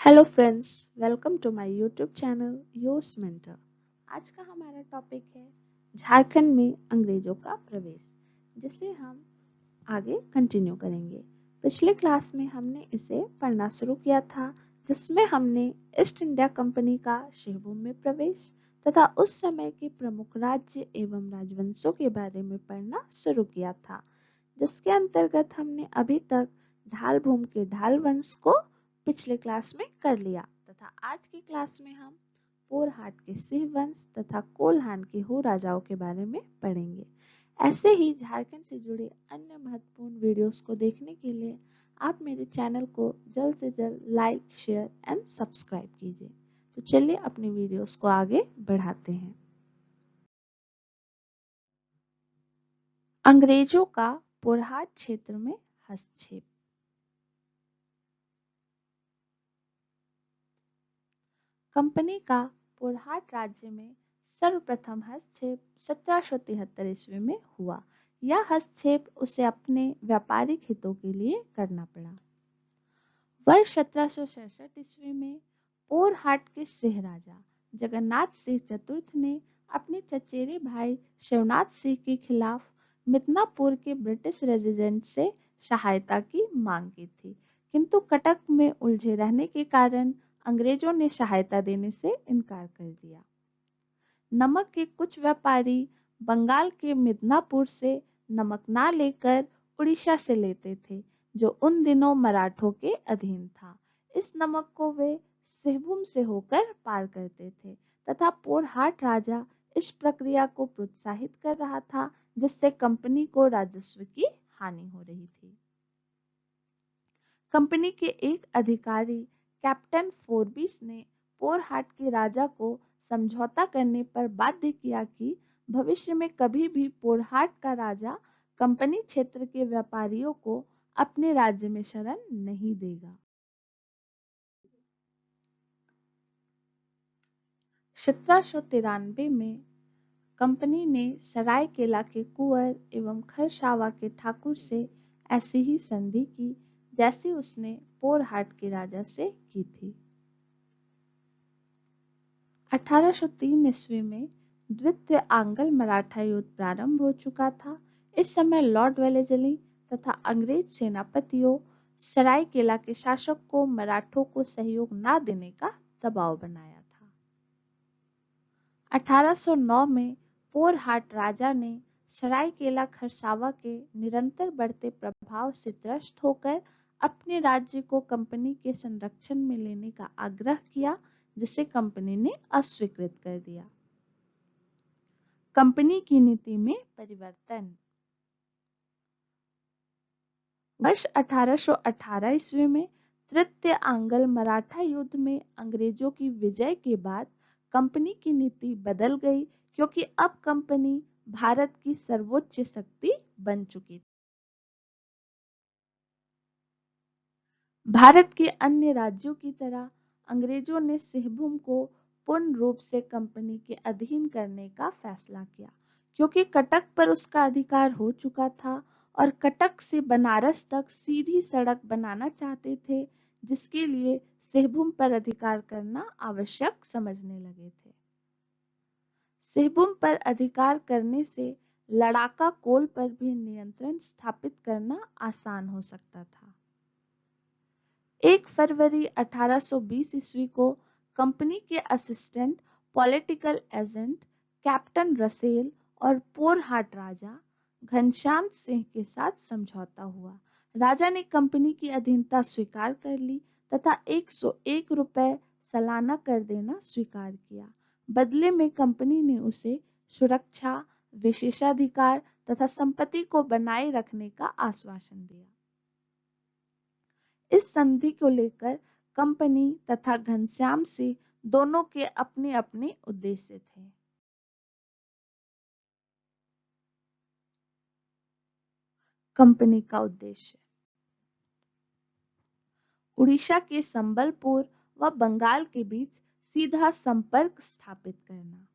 Hello friends, welcome to my YouTube channel yours mentor. आज का हमारा टॉपिक है झारखंड में अंग्रेजों का प्रवेश, जिसे हम आगे कंटिन्यू करेंगे। पिछले क्लास में हमने इसे पढ़ना शुरू किया था, जिसमें हमने ईस्ट इंडिया कंपनी का सिंहभूम में प्रवेश तथा उस समय के प्रमुख राज्य एवं राजवंशों के बारे में पढ़ना शुरू किया था, जिसके अंतर्गत हमने अभी तक ढाल भूम के ढाल वंश को पिछले क्लास में कर लिया तथा आज की क्लास में हम पोरहाट के सिंह वंश तथा कोल्हान के हो राजाओं के बारे में पढ़ेंगे। ऐसे ही झारखंड से जुड़े अन्य महत्वपूर्ण वीडियोस को देखने के लिए आप मेरे चैनल को जल्द से जल्द लाइक, शेयर एंड सब्सक्राइब कीजिए। तो चलिए अपने वीडियोस को आगे बढ़ाते हैं। अंग्रेजों का पोरहाट क्षेत्र में हस्तक्षेप। कंपनी का पोरहाट राज्य में सर्वप्रथम हस्तक्षेप 1773 ईस्वी में हुआ। यह हस्तक्षेप उसे अपने व्यापारिक हितों के लिए करना पड़ा। वर्ष 1767 ईस्वी में पोरहाट के सिंह राजा जगन्नाथ सिंह चतुर्थ ने अपने चचेरे भाई शिवनाथ सिंह के खिलाफ मिदनापुर के ब्रिटिश रेजिडेंट से सहायता की मांग की थी, किंतु कटक में उलझे रहने के कारण अंग्रेजों ने सहायता देने से इनकार कर दिया। नमक के कुछ व्यापारी बंगाल के मिदनापुर से नमक ना लेकर उड़ीसा से लेते थे, जो उन दिनों मराठों के अधीन था। इस नमक को वे सिंहभूम से होकर पार करते थे तथा पोरहाट राजा इस प्रक्रिया को प्रोत्साहित कर रहा था, जिससे कंपनी को राजस्व की हानि हो रही थी। कंपनी के एक अधिकारी कैप्टन फोर्बिस ने पोरहाट के राजा को समझौता करने पर बाध्य किया कि भविष्य में कभी भी पोरहाट का राजा कंपनी क्षेत्र के व्यापारियों को अपने राज्य में शरण नहीं देगा। 1793 में कंपनी ने सरायकेला के कुंवर एवं खरसावा के ठाकुर से ऐसी ही संधि की जैसी उसने पोरहाट के राजा से की थी। 1803 ईस्वी में द्वितीय आंग्ल मराठा युद्ध प्रारंभ हो चुका था। इस समय लॉर्ड वेलेस्ली तथा अंग्रेज सेनापतियों सरायकेला के शासक को मराठों को सहयोग न देने का दबाव बनाया था। 1809 में पोरहाट राजा ने सरायकेला खरसावा के निरंतर बढ़ते प्रभाव से त्रस्त होकर अपने राज्य को कंपनी के संरक्षण में लेने का आग्रह किया, जिसे कंपनी ने अस्वीकृत कर दिया। कंपनी की नीति में परिवर्तन। वर्ष 1818 ईस्वी में तृतीय आंग्ल मराठा युद्ध में अंग्रेजों की विजय के बाद कंपनी की नीति बदल गई, क्योंकि अब कंपनी भारत की सर्वोच्च शक्ति बन चुकी थी। भारत के अन्य राज्यों की तरह अंग्रेजों ने सिंहभूम को पूर्ण रूप से कंपनी के अधीन करने का फैसला किया, क्योंकि कटक पर उसका अधिकार हो चुका था और कटक से बनारस तक सीधी सड़क बनाना चाहते थे, जिसके लिए सिंहभूम पर अधिकार करना आवश्यक समझने लगे थे। सिंहभूम पर अधिकार करने से लड़ाका कोल पर भी नियंत्रण स्थापित करना आसान हो सकता था। 1 फरवरी 1820 ईस्वी को कंपनी के assistant political agent captain Russell और पोरहाट राजा घनश्याम सिंह के साथ समझौता हुआ। राजा ने कंपनी की अधीनता स्वीकार कर ली तथा 101 रुपए सालाना कर देना स्वीकार किया। बदले में कंपनी ने उसे सुरक्षा, विशेषाधिकार तथा संपत्ति को बनाए रखने का आश्वासन दिया। इस संधि को लेकर कंपनी तथा घनश्याम सिंह दोनों के अपने अपने उद्देश्य थे। कंपनी का उद्देश्य उड़ीसा के संबलपुर व बंगाल के बीच सीधा संपर्क स्थापित करना,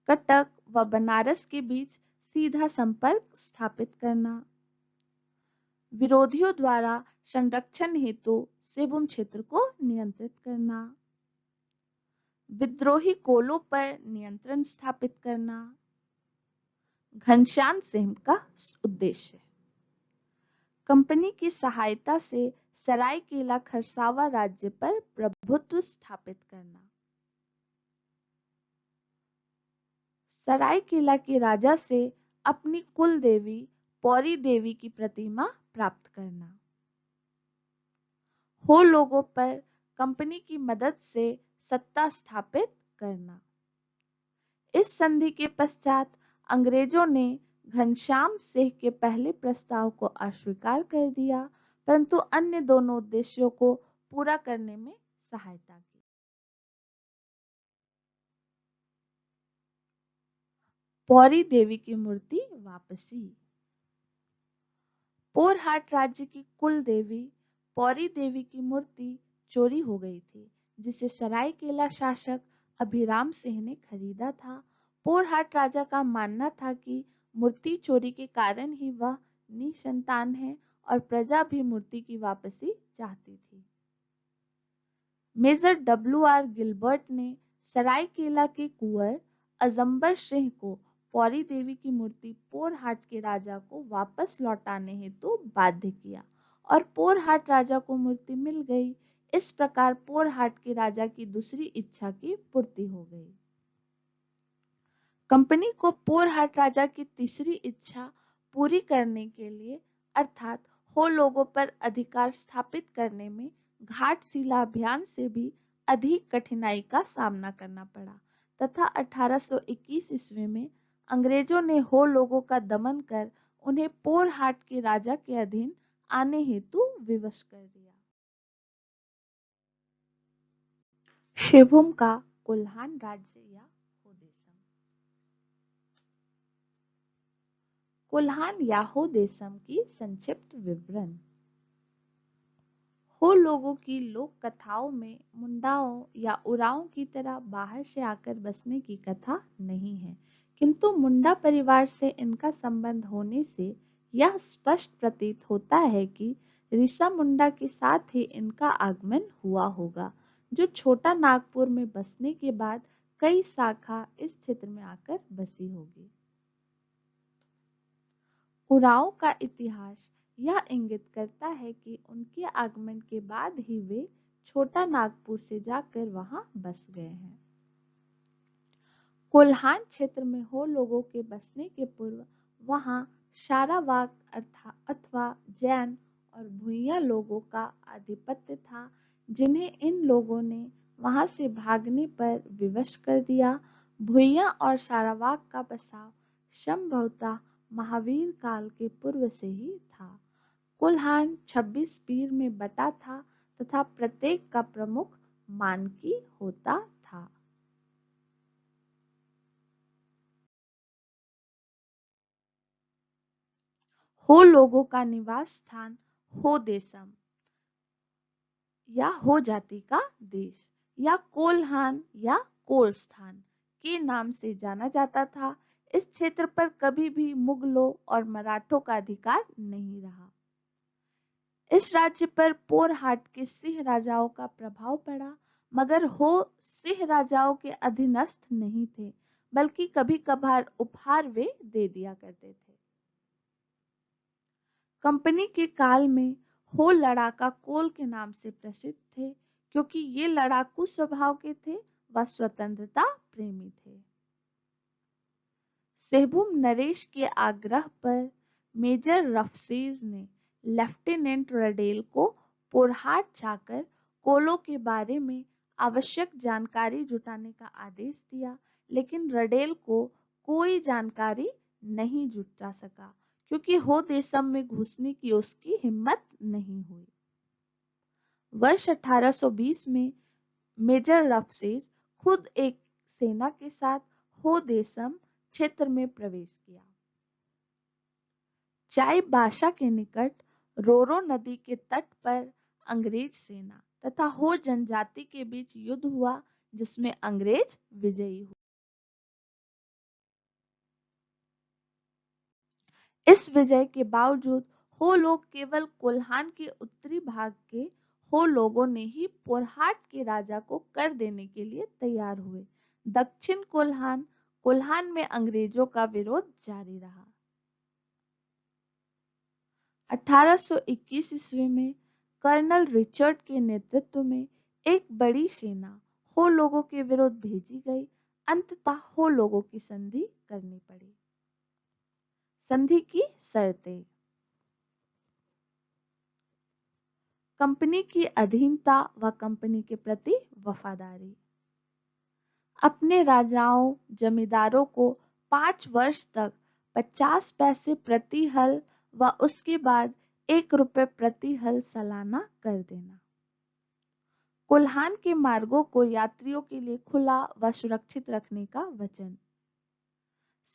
कटक व बनारस के बीच सीधा संपर्क स्थापित करना, विरोधियों द्वारा संरक्षण हेतु सिंहभूम क्षेत्र को नियंत्रित करना, विद्रोही कोलों पर नियंत्रण स्थापित करना। घनश्याम सिंह का उद्देश्य, कंपनी की सहायता से सरायकेला खरसावा राज्य पर प्रभुत्व स्थापित करना, सरायकेला के राजा से अपनी कुल देवी पौरी देवी की प्रतिमा प्राप्त करना, हो लोगों पर कंपनी की मदद से सत्ता स्थापित करना। इस संधि के पश्चात अंग्रेजों ने घनश्याम सिंह के पहले प्रस्ताव को अस्वीकार कर दिया, परंतु अन्य दोनों उद्देश्यों को पूरा करने में सहायता की। पौरी देवी की मूर्ति वापसी, पोरहाट राज्य की कुल देवी पौरी देवी की मूर्ति चोरी हो गई थी, जिसे सरायकेला शासक अभिराम सिंह ने खरीदा था। पोरहाट राजा का मानना था कि मूर्ति चोरी के कारण ही वह निसंतान है और प्रजा भी मूर्ति की वापसी चाहती थी। Major W.R. गिलबर्ट ने सरायकेला के कुंवर अजम्बर सिंह को पौरी देवी की मूर्ति पोरहाट के राजा को वापस लौटाने हेतु बाध्य किया और पोरहाट राजा को मूर्ति मिल गई। इस प्रकार पोरहाट के राजा की दूसरी इच्छा की पूर्ति हो गई। कंपनी को पोरहाट राजा की तीसरी इच्छा पूरी करने के लिए अर्थात हो लोगों पर अधिकार स्थापित करने में घाटशिला अभियान से भी अधिक कठिनाई का सामना करना पड़ा तथा 1821 ईस्वी में अंग्रेजों ने हो लोगों का दमन कर उन्हें पोरहाट के राजा के अधीन आने हेतु विवश कर दिया। सिंहभूम का कोल्हान राज्य या होदेसम, कोल्हान या होदेसम की संक्षिप्त विवरण। हो लोगों की लोक कथाओं में मुंडाओं या उराओं की तरह बाहर से आकर बसने की कथा नहीं है, किंतु मुंडा परिवार से इनका संबंध होने से यह स्पष्ट प्रतीत होता है कि ऋषा मुंडा के साथ ही इनका आगमन हुआ होगा, जो छोटा नागपुर में बसने के बाद कई शाखा इस क्षेत्र में आकर बसी होगी। उराओं का इतिहास यह इंगित करता है कि उनके आगमन के बाद ही वे छोटा नागपुर से जाकर वहां बस गए हैं। कोल्हान क्षेत्र में हो लोगों के बसने के पूर्व वहां सारावाक अथवा जैन और भूइया लोगों का आधिपत्य था, जिन्हें इन लोगों ने वहां से भागने पर विवश कर दिया। भूइया और सारावाक का बसाव संभवतः महावीर काल के पूर्व से ही था। कोल्हान 26 पीर में बटा था तथा प्रत्येक का प्रमुख मानकी होता था। हो लोगों का निवास स्थान हो देशम या हो जाति का देश या कोल्हान या कोल स्थान के नाम से जाना जाता था। इस क्षेत्र पर कभी भी मुगलों और मराठों का अधिकार नहीं रहा। इस राज्य पर पोरहाट के सिंह राजाओं का प्रभाव पड़ा, मगर हो सिंह राजाओं के अधीनस्थ नहीं थे, बल्कि कभी कभार उपहार वे दे दिया करते थे। कंपनी के काल में हो लड़ाका कोल के नाम से प्रसिद्ध थे, क्योंकि ये लड़ाकू स्वभाव के थे व स्वतंत्रता प्रेमी थे। सिंहभूम नरेश के आग्रह पर मेजर रफसेज ने लेफ्टिनेंट रडेल को पोरहाट जाकर कोलों के बारे में आवश्यक जानकारी जुटाने का आदेश दिया, लेकिन रडेल को कोई जानकारी नहीं जुटा सका, क्योंकि हो देशम में घुसने की उसकी हिम्मत नहीं हुई। वर्ष 1820 में मेजर रफसेज खुद एक सेना के साथ हो देशम क्षेत्र में प्रवेश किया। चाईबासा के निकट रोरो नदी के तट पर अंग्रेज सेना तथा हो जनजाति के बीच युद्ध हुआ, जिसमें अंग्रेज विजयी हुए। इस विजय के बावजूद हो लोग केवल कोल्हान के उत्तरी भाग के हो लोगों ने ही पोरहाट के राजा को कर देने के लिए तैयार हुए। दक्षिण कोल्हान कोल्हान में अंग्रेजों का विरोध जारी रहा। 1821 ईस्वी में कर्नल रिचर्ड के नेतृत्व में एक बड़ी सेना हो लोगों के विरुद्ध भेजी गई। अंततः हो लोगों की संधि करनी पड़ी। संधि की शर्तें। कंपनी की अधीनता व कंपनी के प्रति वफादारी। अपने राजाओं जमींदारों को 5 वर्ष तक 50 पैसे प्रति हल व उसके बाद 1 रुपये प्रति हल सालाना कर देना। कोल्हान के मार्गों को यात्रियों के लिए खुला व सुरक्षित रखने का वचन।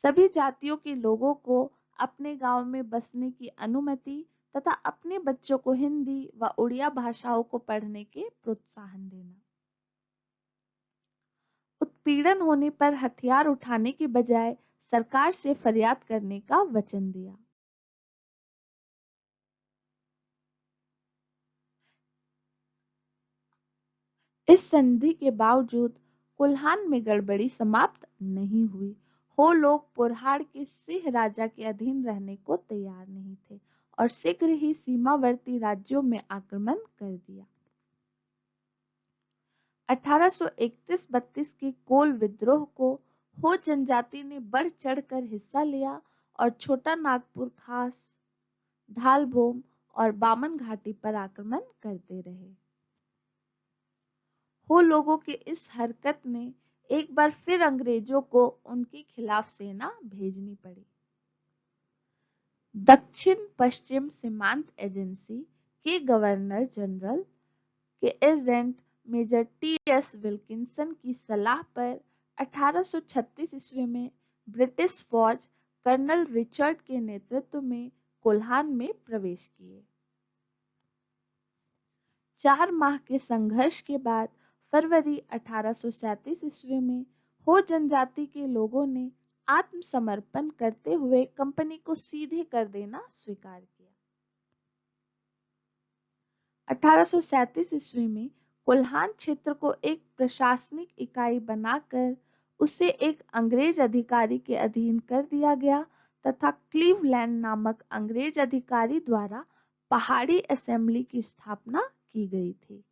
सभी जातियों के लोगों को अपने गांव में बसने की अनुमति तथा अपने बच्चों को हिंदी व उड़िया भाषाओं को पढ़ने के प्रोत्साहन देना। उत्पीड़न होने पर हथियार उठाने के बजाय सरकार से फरियाद करने का वचन दिया। इस संधि के बावजूद कोल्हान में गड़बड़ी समाप्त नहीं हुई। हो लोग पोरहाड़ के सिंह राजा के अधीन रहने को तैयार नहीं थे और शीघ्र ही सीमावर्ती राज्यों में आक्रमण कर दिया। 1831-32 के कोल विद्रोह को हो जनजाति ने बढ़ चढ़कर हिस्सा लिया और छोटा नागपुर, खास, ढालभूम और बामन घाटी पर आक्रमण करते रहे। हो लोगों की इस हरकत ने एक बार फिर अंग्रेजों को उनके खिलाफ सेना भेजनी पड़ी। दक्षिण पश्चिम सीमांत एजेंसी के गवर्नर जनरल के एजेंट मेजर टी.एस. विल्किंसन की सलाह पर 1836 ईस्वी में ब्रिटिश फौज कर्नल रिचर्ड के नेतृत्व में कोल्हान में प्रवेश किए। 4 माह के संघर्ष के बाद फरवरी 1837 ईस्वी में हो जनजाति के लोगों ने आत्मसमर्पण करते हुए कंपनी को सीधे कर देना स्वीकार किया। 1837 ईस्वी में कोल्हान क्षेत्र को एक प्रशासनिक इकाई बनाकर उसे एक अंग्रेज अधिकारी के अधीन कर दिया गया तथा क्लीवलैंड नामक अंग्रेज अधिकारी द्वारा पहाड़ी असेंबली की स्थापना की गई थी।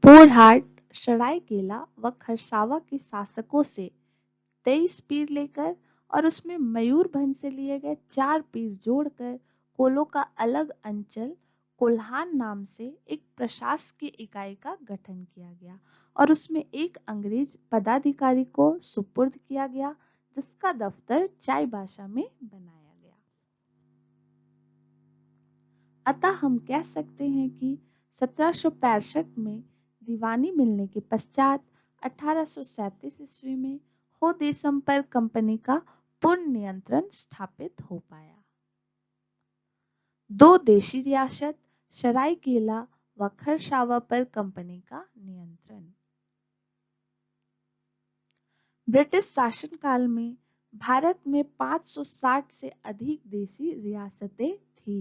पोरहाट, सरायकेला व खरसावा के शासकों से 23 पीर लेकर और उसमें मयूरभंज से लिए गए 4 पीर जोड़कर कोलों का अलग अंचल कोल्हान नाम से एक प्रशासकीय इकाई का गठन किया गया और उसमें एक अंग्रेज पदाधिकारी को सुपुर्द किया गया जिसका दफ्तर चाईबासा में बनाया गया। अतः हम कह सकते हैं कि 1765 में दीवानी मिलने के पश्चात 1837 ईस्वी में हो देशम पर कंपनी का पूर्ण नियंत्रण स्थापित हो पाया। 2 देशी रियासत सरायकेला व खरसावा पर कंपनी का नियंत्रण। ब्रिटिश शासनकाल में भारत में 560 से अधिक देशी रियासतें थी।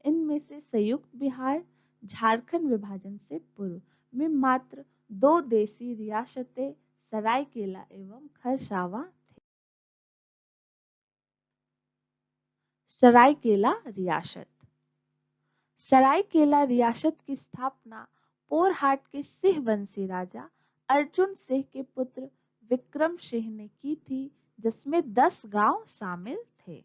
इनमें से संयुक्त बिहार, झारखंड विभाजन से पूर्व में मात्र 2 देशी रियासतें सरायकेला एवं खरसावा थे। सरायकेला रियासत। सरायकेला रियासत की स्थापना पोरहाट के सिंह वंशी राजा अर्जुन सिंह के पुत्र विक्रम सिंह ने की थी जिसमें 10 गांव शामिल थे।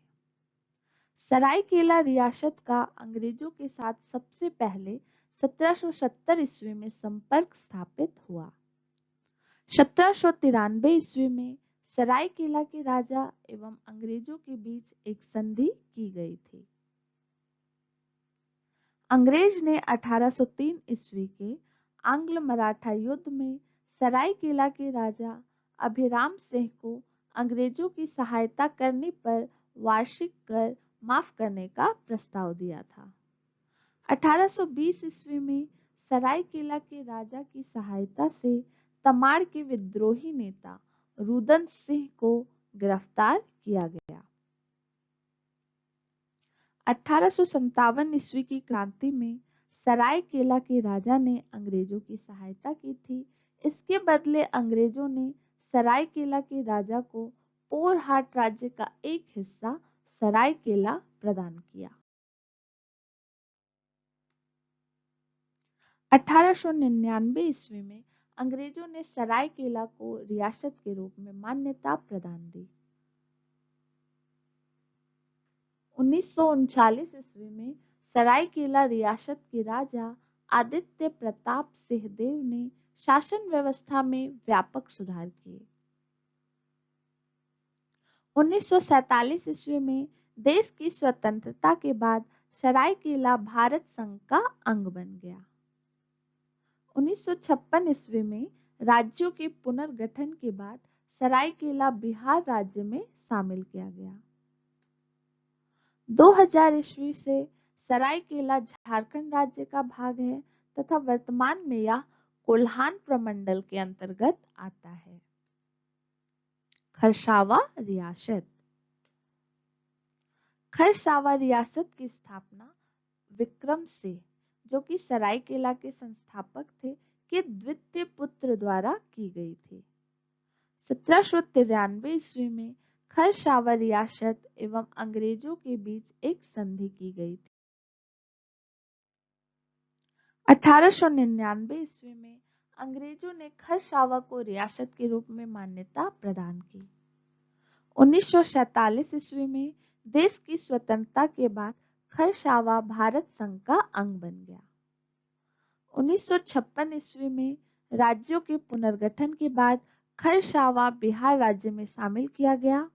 सरायकेला रियासत का अंग्रेजों के साथ सबसे पहले 1770 ईस्वी में संपर्क स्थापित हुआ। 1793 ईस्वी में सरायकेला के राजा एवं अंग्रेजों के बीच एक संधि की गई थी। अंग्रेज ने 1803 ईस्वी के आंग्ल मराठा युद्ध में सरायकेला के राजा अभिराम सिंह को अंग्रेजों की सहायता करने पर वार्षिक कर माफ करने का प्रस्ताव दिया था। 1820 ईस्वी में सरायकेला के राजा की सहायता से तमाड़ के विद्रोही नेता रुदन सिंह को गिरफ्तार किया गया। 1857 ईस्वी की क्रांति में सरायकेला के राजा ने अंग्रेजों की सहायता की थी। इसके बदले अंग्रेजों ने सरायकेला के राजा को पोरहाट राज्य का एक हिस्सा सरायकेला प्रदान किया। 1899 ईस्वी में अंग्रेजों ने सरायकेला को रियासत के रूप में मान्यता प्रदान दी। 1939 ईस्वी में सरायकेला रियासत के राजा आदित्य प्रताप सिंहदेव ने शासन व्यवस्था में व्यापक सुधार किए। 1947 ईस्वी में देश की स्वतंत्रता के बाद सरायकेला भारत संघ का अंग बन गया। 1956 ईस्वी में राज्यों के पुनर्गठन के बाद सरायकेला बिहार राज्य में शामिल किया गया। 2000 ईस्वी से सरायकेला झारखंड राज्य का भाग है तथा वर्तमान में यह कोल्हान प्रमंडल के अंतर्गत आता है। खरसावा रियासत। खरसावा रियासत की स्थापना विक्रम सिंह, जो कि सरायकेला के संस्थापक थे, के द्वितीय पुत्र द्वारा की गई थी। 1793 ईस्वी में खरसावा रियासत एवं अंग्रेजों के बीच एक संधि की गई थी। 1899 ईस्वी में अंग्रेजों ने खरसावा को रियासत के रूप में मान्यता प्रदान की। 1947 ईस्वी में देश की स्वतंत्रता के बाद खरसावा भारत संघ का अंग बन गया। 1956 ईस्वी में राज्यों के पुनर्गठन के बाद खरसावा बिहार राज्य में शामिल किया गया।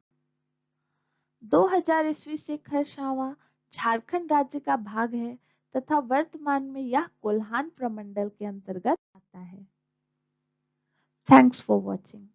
2000 ईस्वी से खरसावा झारखंड राज्य का भाग है तथा वर्तमान में यह कोल्हान प्रमंडल के अंतर्गत आता है। Thanks for watching.